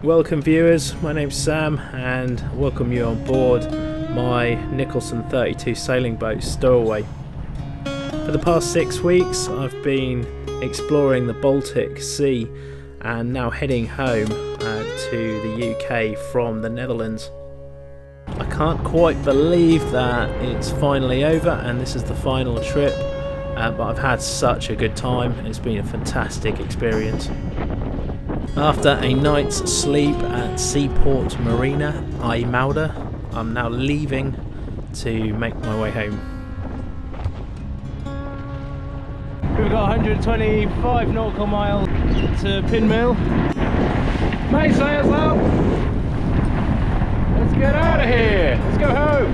Welcome viewers, my name's Sam and I welcome you on board my Nicholson 32 sailing boat Stowaway. For the past 6 weeks I've been exploring the Baltic Sea and now heading home to the UK from the Netherlands. I can't quite believe that it's finally over and this is the final trip, but I've had such a good time. It's been a fantastic experience. After a night's sleep at Seaport Marina, Ijmuiden, I'm now leaving to make my way home. We've got 125 nautical miles to Pinmill. Mainsails up! Let's get out of here! Let's go home!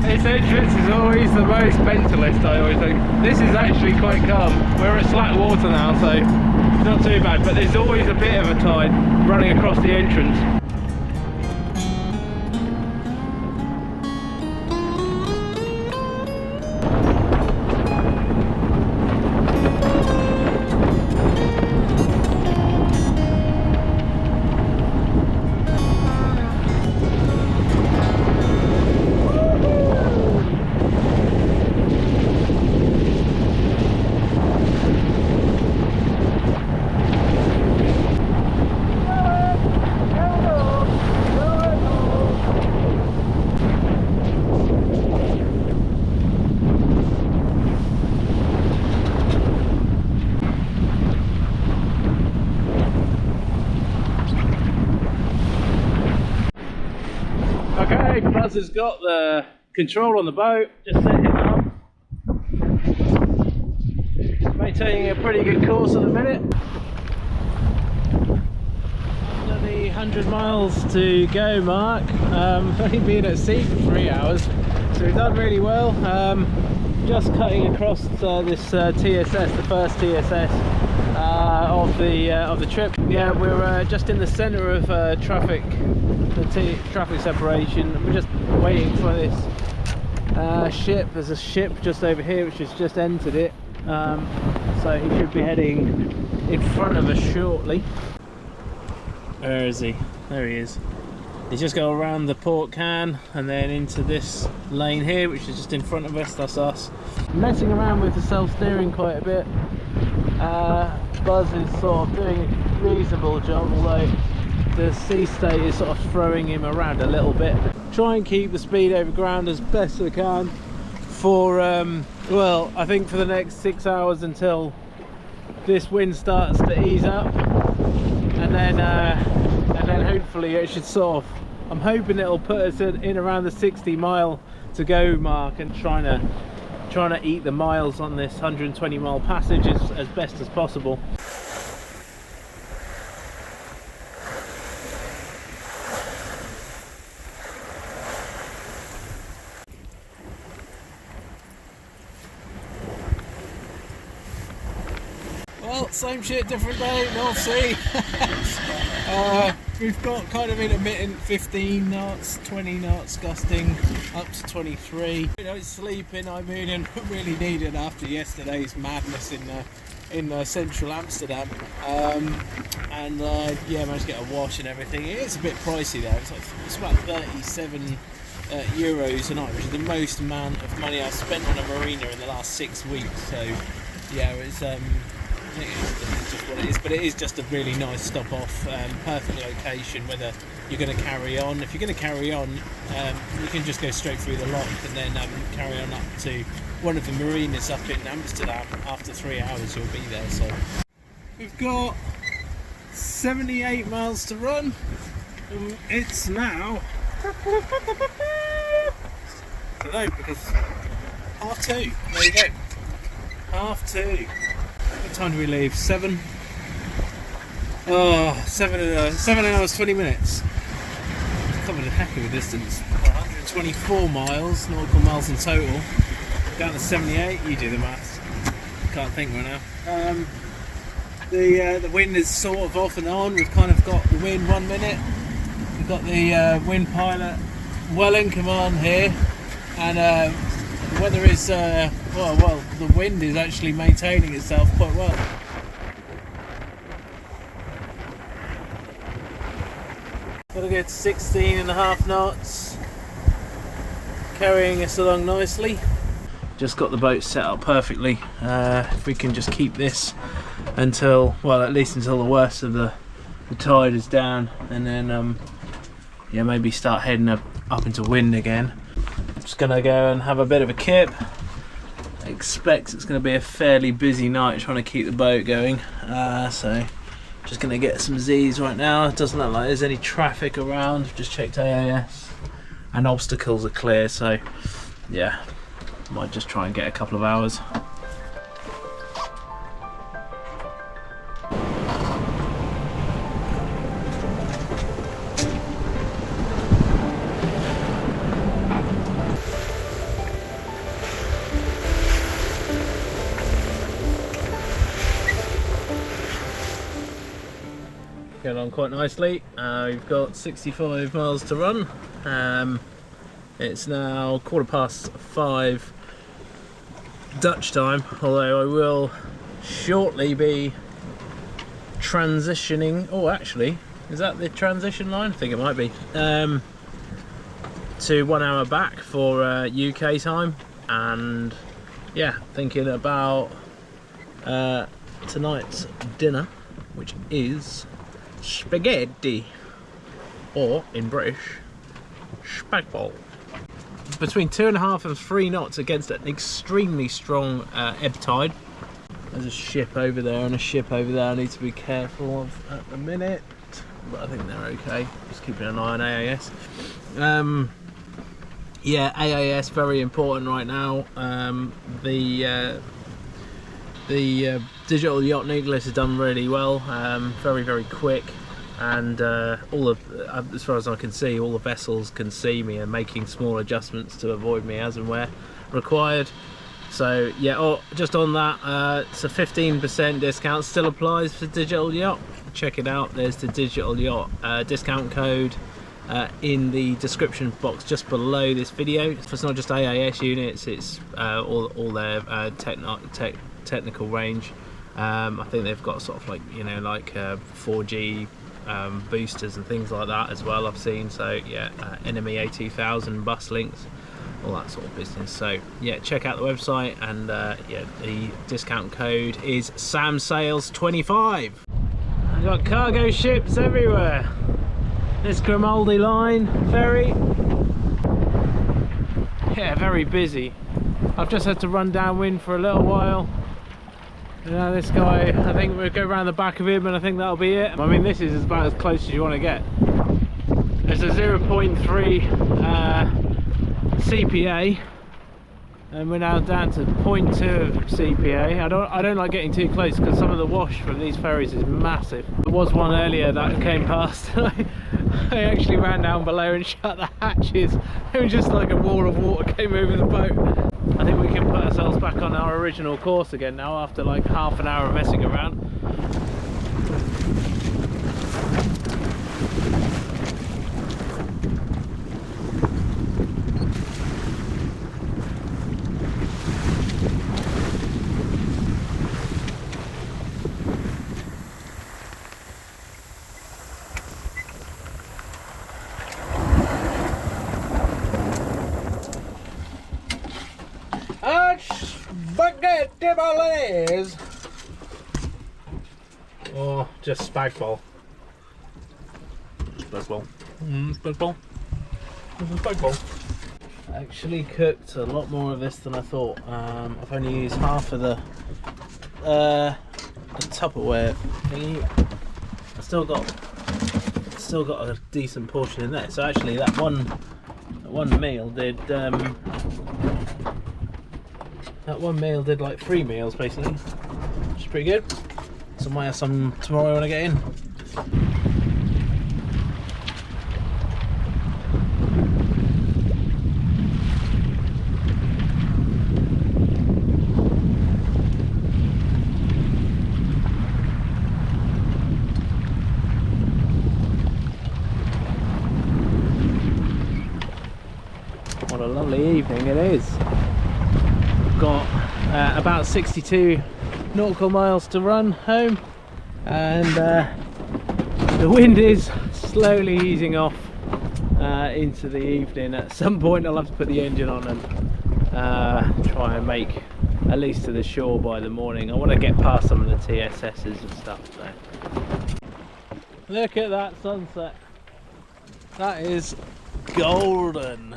This entrance is always the most mentalist, I always think. This is actually quite calm. We're at slack water now, so not too bad, but there's always a bit of a tide running across the entrance. Okay, Buzz has got the control on the boat, just set him up. Maintaining a pretty good course at the minute. Under the 100 miles to go mark. Only been at sea for 3 hours, so we've done really well. Just cutting across this TSS, the first TSS of the trip. Yeah, we're just in the centre of traffic. The traffic separation. We're just waiting for this ship. There's a ship just over here which has just entered it, so he should be heading in front of us shortly. Where is he? There he is. He's just go around the port can and then into this lane here, which is just in front of us. That's us. Messing around with the self-steering quite a bit. Buzz is sort of doing a reasonable job, although the sea state is sort of throwing him around a little bit. Try and keep the speed over ground as best I can for well, I think for the next 6 hours until this wind starts to ease up, and then hopefully it should sort of, I'm hoping it'll put us in around the 60 mile to go mark, and trying to eat the miles on this 120 mile passage as best as possible. Well, same shit, different day, North Sea. We've got kind of intermittent 15 knots, 20 knots gusting, up to 23. You know, sleeping, I mean, and really needed after yesterday's madness in central Amsterdam. Yeah, managed to get a wash and everything. It is a bit pricey though. It's about 37 euros a night, which is the most amount of money I've spent on a marina in the last 6 weeks. So yeah, it's I think it's just what it is, but it is just a really nice stop off, perfect location. Whether you're going to carry on, if you're going to carry on, you can just go straight through the lock and then carry on up to one of the marinas up in Amsterdam. After 3 hours you'll be there. So we've got 78 miles to run. It's now no, because 2:30. There you go, 2:30. What time do we leave? 7? Oh, 7 hours 20 minutes. Covered a heck of a distance. 124 miles, nautical miles in total. Down to 78. You do the maths. Can't think right now. The wind is sort of off and on. We've kind of got the wind 1 minute. We've got the wind pilot well in command here, and the weather is well, the wind is actually maintaining itself quite well. Gotta get 16.5 knots, carrying us along nicely. Just got the boat set up perfectly. If we can just keep this until, well, at least until the worst of the tide is down, and then yeah, maybe start heading up into wind again. Just gonna go and have a bit of a kip. I expect it's gonna be a fairly busy night trying to keep the boat going, so just gonna get some Z's right now. It doesn't look like there's any traffic around. I've just checked AIS and obstacles are clear, so yeah, might just try and get a couple of hours. Going on quite nicely. We've got 65 miles to run. It's now 5:15 Dutch time, although I will shortly be transitioning. Oh, actually, is that the transition line? I think it might be. To 1 hour back for UK time, and yeah, thinking about tonight's dinner, which is spaghetti, or in British, spagbol. Between 2.5 and 3 knots against an extremely strong ebb tide. There's a ship over there and a ship over there I need to be careful of at the minute, but I think they're okay. Just keeping an eye on AIS. Yeah, AIS very important right now. The digital yacht nucleus has done really well, very, very quick, and all of, as far as I can see, all the vessels can see me and making small adjustments to avoid me as and where required. So yeah, just on that, it's a 15% discount still applies for digital yacht. Check it out. There's the digital yacht discount code in the description box just below this video. It's not just AIS units, it's all their technical range. I think they've got sort of like, you know, like 4G boosters and things like that as well, I've seen. So yeah, Enemy A2000 bus links, all that sort of business. So yeah, check out the website, and yeah, the discount code is samsails25. I've got cargo ships everywhere. This Grimaldi line ferry, yeah, very busy. I've just had to run downwind for a little while. You know, this guy, I think we'll go around the back of him and I think that'll be it. I mean, this is about as close as you want to get. It's a 0.3 CPA, and we're now down to 0.2 CPA. I don't like getting too close because some of the wash from these ferries is massive. There was one earlier that came past. I actually ran down below and shut the hatches. It was just like a wall of water came over the boat. I think we can put ourselves back on our original course again now after like half an hour of messing around. Spaghetti bolognese, or just spagbol. Spagbol. Spagbol. Spagbol. I actually cooked a lot more of this than I thought. I've only used half of the Tupperware thingy. I've still got a decent portion in there. So actually, that one meal did. That one meal did like 3 meals basically, which is pretty good. So I might have some tomorrow when I get in. What a lovely evening it is. about 62 nautical miles to run home, and the wind is slowly easing off into the evening. At some point I'll have to put the engine on and try and make at least to the shore by the morning. I want to get past some of the TSS's and stuff. So look at that sunset, that is golden.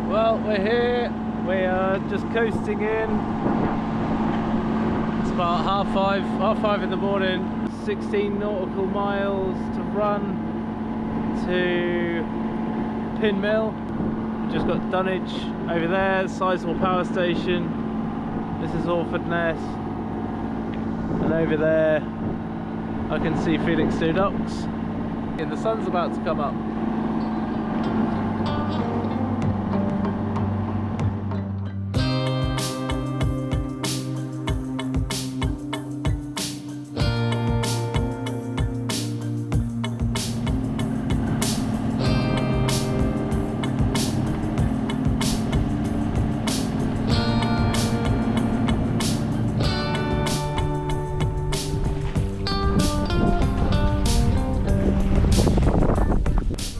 Well, we're here, we are just coasting in. It's about half five in the morning. 16 nautical miles to run to Pin Mill. Just got Dunwich over there, Sizewell Power Station. This is Orford Ness, and over there I can see Felixstowe Docks, and the sun's about to come up.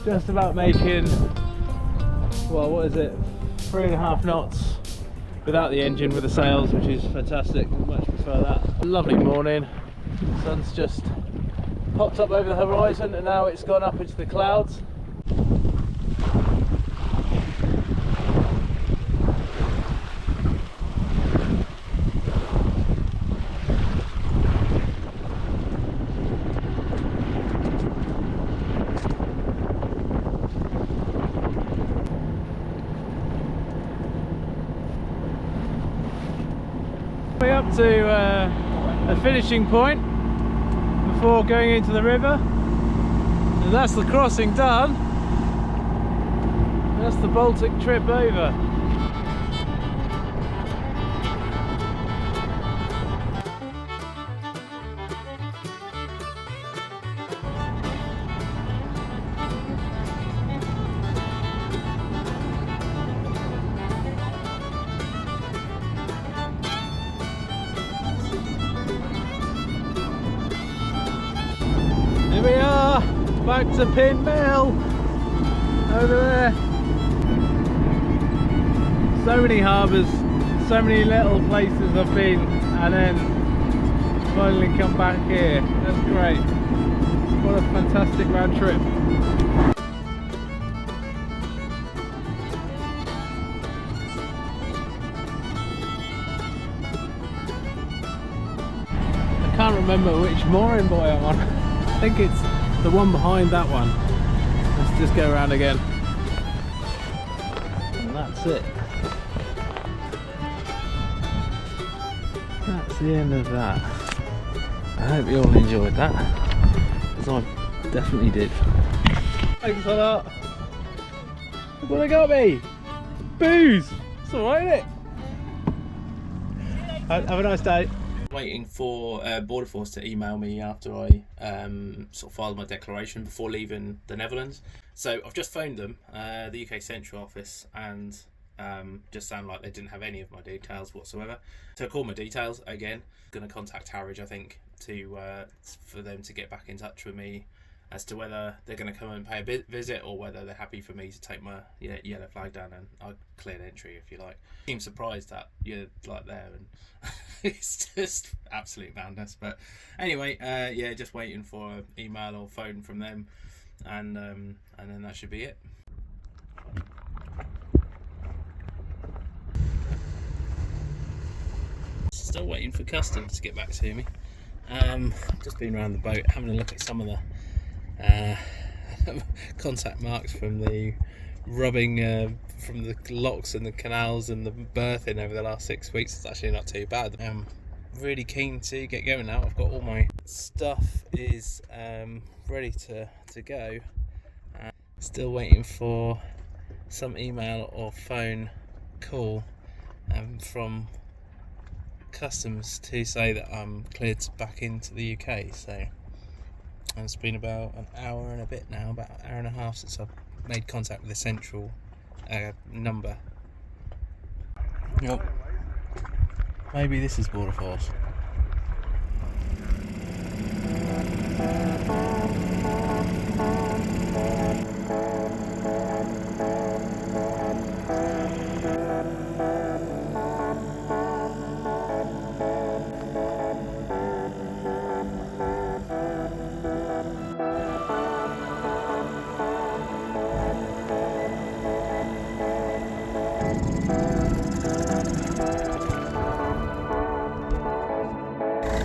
Just about making, well, what is it, 3.5 knots without the engine, with the sails, which is fantastic. Much prefer that. Lovely morning. Sun's just popped up over the horizon and now it's gone up into the clouds. Up to a finishing point before going into the river, and that's the crossing done. That's the Baltic trip over. Here we are, back to Pin Mill, over there. So many harbours, so many little places I've been, and then finally come back here. That's great. What a fantastic round trip. I can't remember which mooring buoy I'm on. I think it's the one behind that one. Let's just go around again. And that's it. That's the end of that. I hope you all enjoyed that, because I definitely did. Thanks a lot. Look what they got me! Booze! It's alright, isn't it? Have a nice day. Waiting for Border Force to email me after I sort of filed my declaration before leaving the Netherlands. So I've just phoned them, the UK Central Office, and just sound like they didn't have any of my details whatsoever. So I called my details again. Going to contact Harwich, I think, to for them to get back in touch with me as to whether they're going to come and pay a visit, or whether they're happy for me to take my yellow flag down and I'll clear the entry, if you like. I'm surprised that you're like there, and it's just absolute madness. But anyway, yeah, just waiting for an email or phone from them, and then that should be it. Still waiting for customs to get back to me. Just been around the boat having a look at some of the contact marks from the rubbing from the locks and the canals and the berthing over the last 6 weeks. It's actually not too bad. I'm really keen to get going now. I've got all my stuff is ready to go. Still waiting for some email or phone call from customs to say that I'm cleared back into the UK. So And it's been about an hour and a bit now, about an hour and a half since I've made contact with the central number. Yep. Maybe this is Border Force.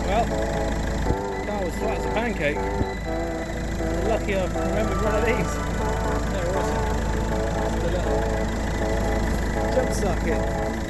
Well, that was flat as a pancake. Lucky I remembered one of these. They're awesome. Just a little jump socket.